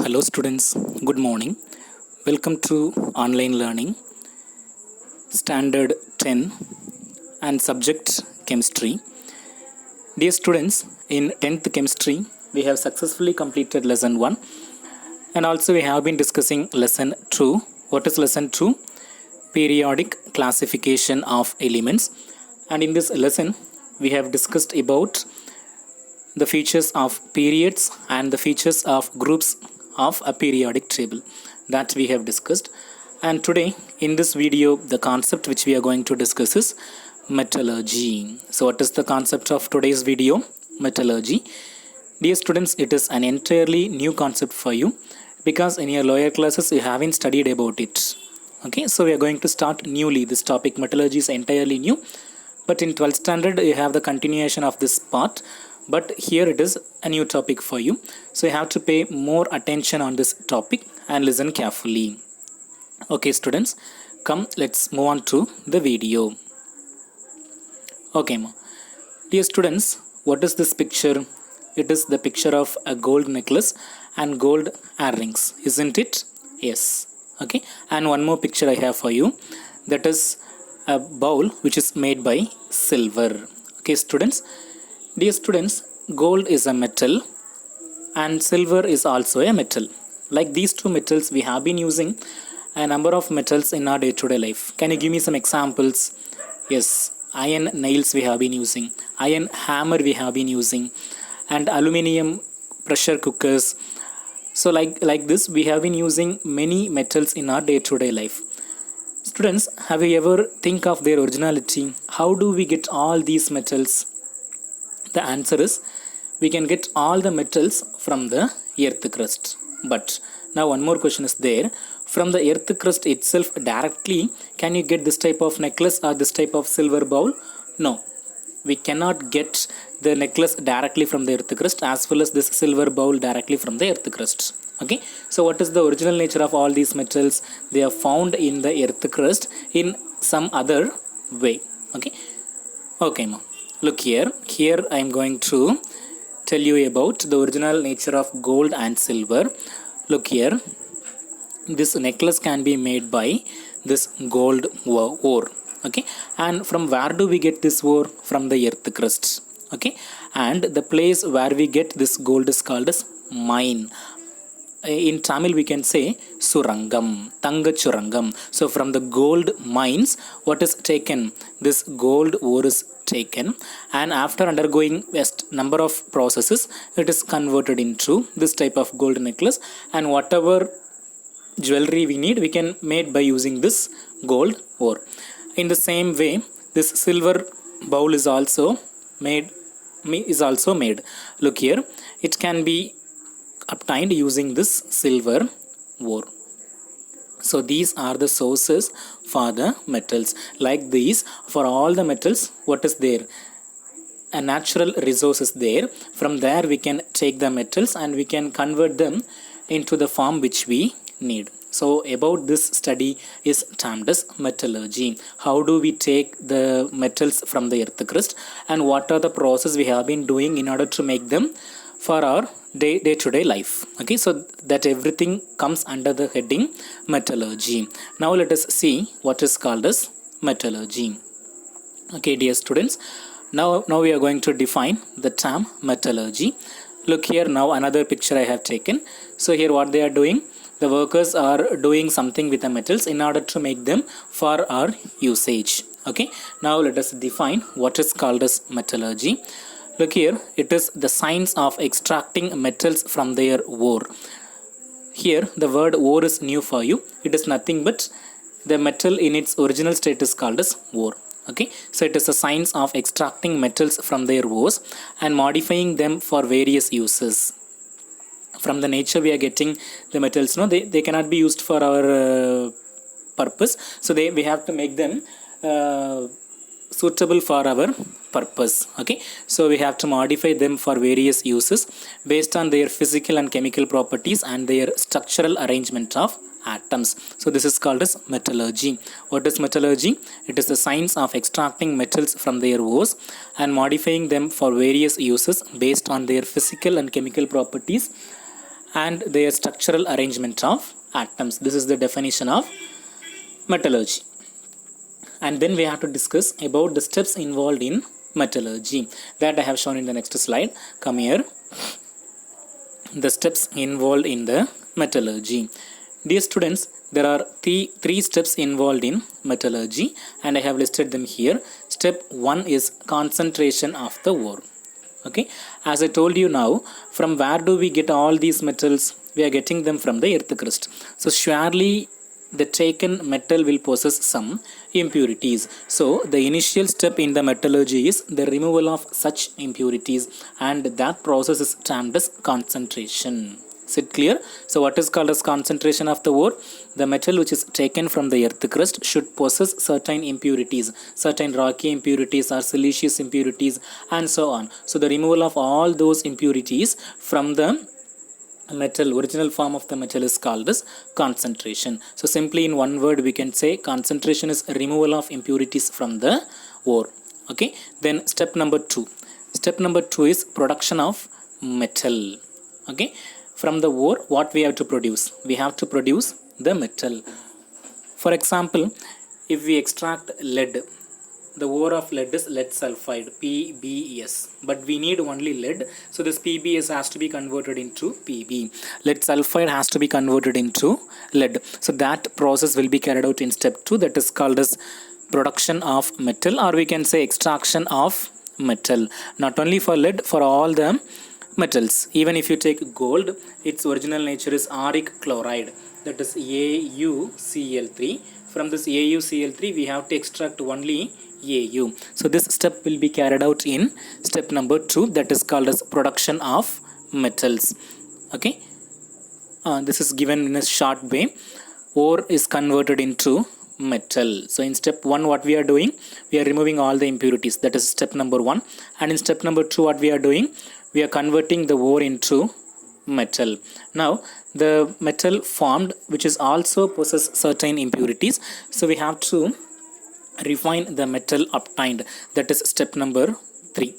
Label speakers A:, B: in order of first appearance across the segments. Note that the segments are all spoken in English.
A: Hello students, good morning. Welcome to online learning, standard 10 and subject chemistry. Dear students, in 10th chemistry, we have successfully completed lesson 1 and also we have been discussing lesson 2. What is lesson 2? Periodic classification of elements. And in this lesson, we have discussed about the features of periods and the features of groups of a periodic table that we have discussed. And today in this video the concept which we are going to discuss is metallurgy. So what is the concept of today's video? Metallurgy. Dear students, it is an entirely new concept for you because in your lower classes you haven't studied about it. Okay, so we are going to start newly. This topic metallurgy is entirely new, but in 12th standard you have the continuation of this part, but here it is a new topic for you, so you have to pay more attention on this topic and listen carefully. Okay students, come let's move on to the video. Okay, dear students, what is this picture? It is the picture of a gold necklace and gold earrings, isn't it? Yes. Okay, and one more picture I have for you, that is a bowl which is made by silver. Okay students, dear students, gold is a metal and silver is also a metal. Like these two metals, we have been using a number of metals in our day-to-day life. Can you give me some examples? Yes, iron nails we have been using, iron hammer we have been using, and aluminium pressure cookers. So like this, we have been using many metals in our day-to-day life. Students, have you ever think of their originality? How do we get all these metals? The answer is we can get all the metals from the earth crust. But now one more question is there. From the earth crust itself directly, can you get this type of necklace or this type of silver bowl? No, we cannot get the necklace directly from the earth crust as well as this silver bowl directly from the earth crust. Okay, so what is the original nature of all these metals? They are found in the earth crust in some other way. Okay, look here I am going to tell you about the original nature of gold and silver. Look here, this necklace can be made by this gold ore. Okay, and from where do we get this ore? From the earth crust. Okay, and the place where we get this gold is called as mine. In Tamil we can say surangam, Tangachurangam. So from the gold mines, what is taken? This gold ore is taken, and after undergoing a number of processes, it is converted into this type of gold necklace, and whatever jewelry we need, we can make by using this gold ore. In the same way, this silver bowl is also made. Look here, it can be obtained using this silver ore. So these are the sources for the metals. Like these, for all the metals, what is there? A natural resource is there. From there we can take the metals and we can convert them into the form which we need. So about this study is termed as metallurgy. How do we take the metals from the earth crust and what are the processes we have been doing in order to make them for our day-to-day life. Okay, so that everything comes under the heading metallurgy. Now let us see what is called as metallurgy. Okay, dear students, now we are going to define the term metallurgy. Look here, now another picture I have taken. So here what they are doing, the workers are doing something with the metals in order to make them for our usage. Okay, now let us define what is called as metallurgy. Look here, it is the science of extracting metals from their ore. Here the word ore is new for you. It is nothing but the metal in its original state is called as ore. Okay, so it is a science of extracting metals from their ores and modifying them for various uses. From the nature we are getting the metals, no, they cannot be used for our purpose, so we have to make them suitable for our purpose. Okay, so we have to modify them for various uses based on their physical and chemical properties and their structural arrangement of atoms. So this is called as metallurgy. What is metallurgy? It is the science of extracting metals from their ores and modifying them for various uses based on their physical and chemical properties and their structural arrangement of atoms. This is the definition of metallurgy. And then we have to discuss about the steps involved in metallurgy, that I have shown in the next slide. Come here. The steps involved in the metallurgy. Dear students, there are three steps involved in metallurgy, and I have listed them here. Step 1 is concentration of the ore. Okay, as I told you now, from where do we get all these metals? We are getting them from the earth crust. So surely the taken metal will possess some impurities. So the initial step in the metallurgy is the removal of such impurities, and that process is termed as concentration. Is it clear? So what is called as concentration of the ore? The metal which is taken from the earth crust should possess certain impurities, certain rocky impurities or siliceous impurities, and so on. So the removal of all those impurities from the metal, original form of the metal, is called as concentration. So simply in one word we can say concentration is removal of impurities from the ore. Okay, then step number 2. Step number 2 is production of metal. Okay, from the ore what we have to produce? We have to produce the metal. For example, if we extract lead, the ore of lead is lead sulfide, PbS, but we need only lead, so this PbS has to be converted into Pb. Lead sulfide has to be converted into lead. So that process will be carried out in step 2, that is called as production of metal, or we can say extraction of metal. Not only for lead, for all the metals. Even if you take gold, its original nature is auric chloride, that is AuCl3. From this AuCl3 we have to extract only Au. So this step will be carried out in step number 2, that is called as production of metals. Okay, this is given in a short way. Ore is converted into metal. So in step 1 what we are doing? We are removing all the impurities, that is step number 1. And in step number 2 what we are doing? We are converting the ore into metal. Now the metal formed, which is also possess certain impurities, so we have to refine the metal obtained, that is step number 3,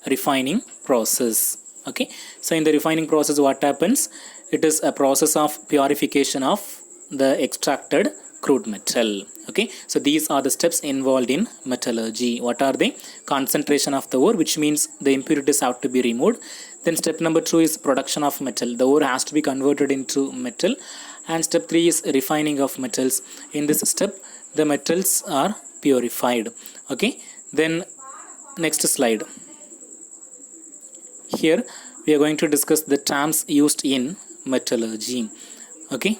A: refining process. Okay, so in the refining process what happens? It is a process of purification of the extracted crude metal. Okay, so these are the steps involved in metallurgy. What are they? Concentration of the ore, which means the impurities have to be removed. Then step number 2 is production of metal. The ore has to be converted into metal. And step 3 is refining of metals. In this step the metals are purified. Okay, then next slide. Here we are going to discuss the terms used in metallurgy. Okay,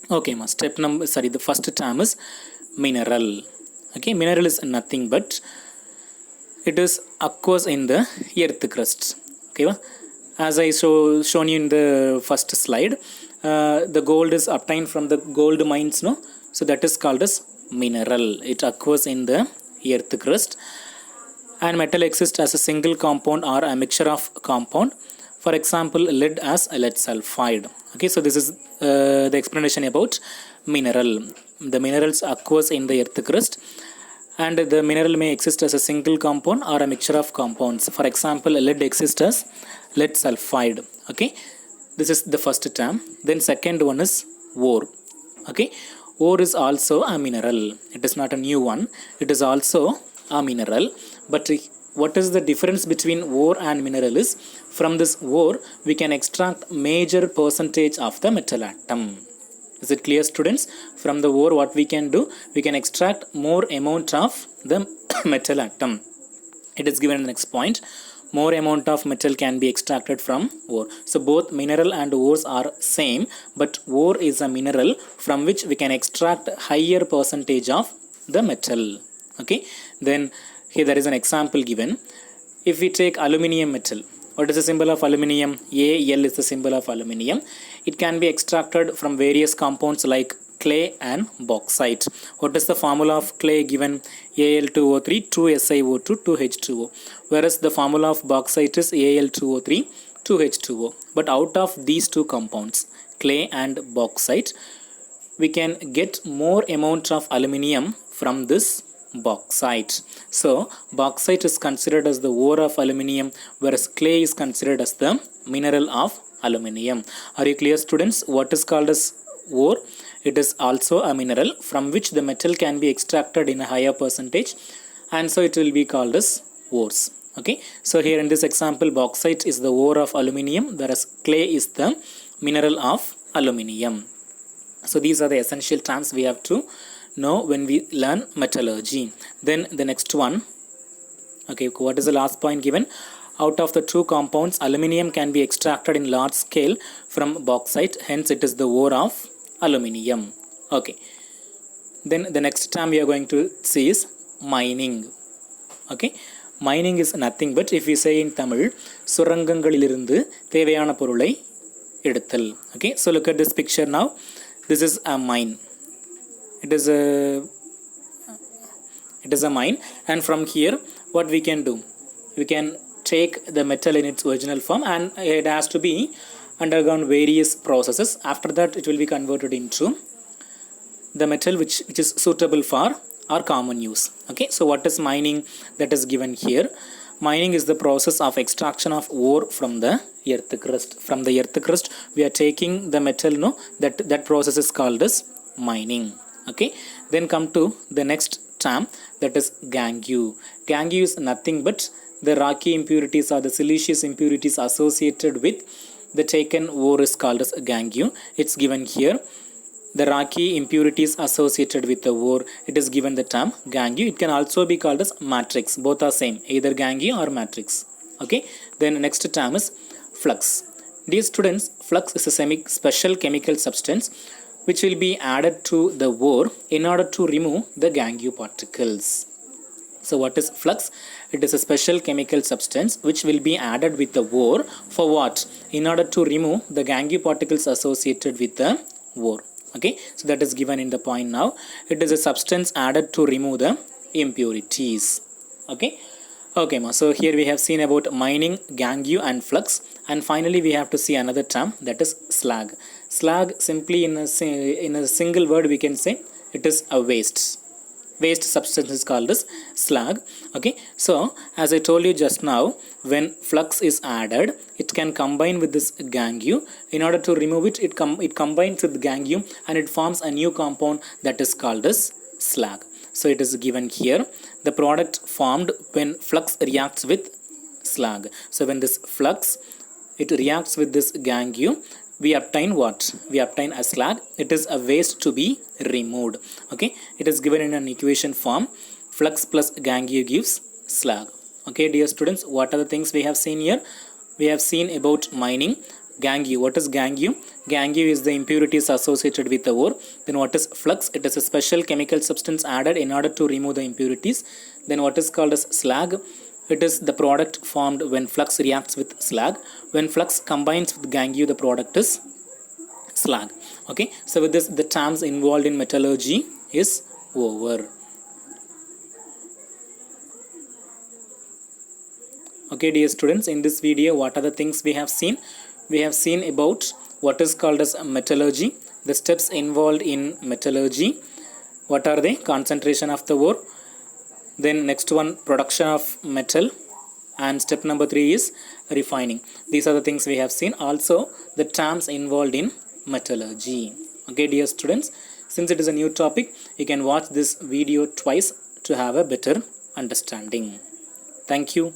A: the first term is mineral. Okay, mineral is nothing but it is occurs in the earth crust. Okay, as I shown you in the first slide, the gold is obtained from the gold mines, no? So that is called as mineral. It occurs in the earth crust, and metal exists as a single compound or a mixture of compound. For example, lead as lead sulfide. Okay, so this is the explanation about mineral. The minerals occurs in the earth crust, and the mineral may exist as a single compound or a mixture of compounds. For example, lead exists as lead sulfide. Okay, this is the first term. Then second one is ore. Okay, ore is also a mineral. It is not a new one. It is also a mineral. But what is the difference between ore and mineral is, from this ore we can extract major percentage of the metal atom. Is it clear, students? From the ore what we can do? We can extract more amount of the metal atom. It is given in the next point. More amount of metal can be extracted from ore. So both mineral and ores are same, but ore is a mineral from which we can extract higher percentage of the metal. Okay, then here there is an example given. If we take aluminium metal, what is the symbol of aluminium? Al is the symbol of aluminium. It can be extracted from various compounds like clay and bauxite. What is the formula of clay given? Al2O3, 2SiO2, 2H2O. Whereas the formula of bauxite is Al2O3, 2H2O. But out of these two compounds, clay and bauxite, we can get more amount of aluminium from this bauxite. So bauxite is considered as the ore of aluminium, whereas clay is considered as the mineral of aluminium. Are you clear, students? What is called as ore? It is also a mineral from which the metal can be extracted in a higher percentage, and so it will be called as ores. Okay, so here in this example, bauxite is the ore of aluminium, whereas clay is the mineral of aluminium. So these are the essential terms we have to know when we learn metallurgy. Then the next one, okay, what is the last point given? Out of the two compounds, aluminium can be extracted in large scale from bauxite, hence it is the ore of aluminium. Okay, then the next term we are going to see is mining. Okay, mining is nothing but, if we say in Tamil, சுரங்கங்களிலிருந்து தேவையான பொருளை எடுத்தல். Okay, so look at this picture now. This is a mine. It is a mine, and from here what we can do, we can take the metal in its original form, and it has to be undergone various processes. After that it will be converted into the metal which is suitable for our common use. Okay, so what is mining? That is given here. Mining is the process of extraction of ore from the earth crust. From the earth crust we are taking the metal, no, that process is called as mining. Okay, then come to the next term, that is gangue. Gangue is nothing but the rocky impurities or the siliceous impurities associated with the taken ore is called as gangue. It's given here. The rocky impurities associated with the ore, it is given the term gangue. It can also be called as matrix. Both are same, either gangue or matrix. Okay, then next term is flux. Dear students, flux is a special chemical substance which will be added to the ore in order to remove the gangue particles. So what is flux? It is a special chemical substance which will be added with the ore for what? In order to remove the gangue particles associated with the ore. Okay, so that is given in the point now. It is a substance added to remove the impurities. Okay, okay, so here we have seen about mining, gangue and flux, and finally we have to see another term, that is slag. Slag, simply in a single word we can say it is a waste substance is called as slag. Okay, so as I told you just now, when flux is added, it can combine with this gangue. In order to remove it, it combines with gangue and it forms a new compound that is called as slag. So it is given here, the product formed when flux reacts with slag. So when this flux, it reacts with this gangue, we obtain what? We obtain a slag. It is a waste to be removed. Okay, it is given in an equation form. Flux plus gangue gives slag. Okay, dear students, what are the things we have seen here? We have seen about mining, gangue. What is gangue? Gangue is the impurities associated with the ore. Then what is flux? It is a special chemical substance added in order to remove the impurities. Then what is called as slag? It is the product formed when flux reacts with slag. When flux combines with gangue, the product is slag. Okay, so with this, the terms involved in metallurgy is over. Okay, dear students, in this video, what are the things we have seen? We have seen about what is called as metallurgy, the steps involved in metallurgy. What are they? Concentration of the ore. Then next one, production of metal, and step number 3 is refining. These are the things we have seen. Also the terms involved in metallurgy. Okay, dear students, since it is a new topic, you can watch this video twice to have a better understanding. Thank you.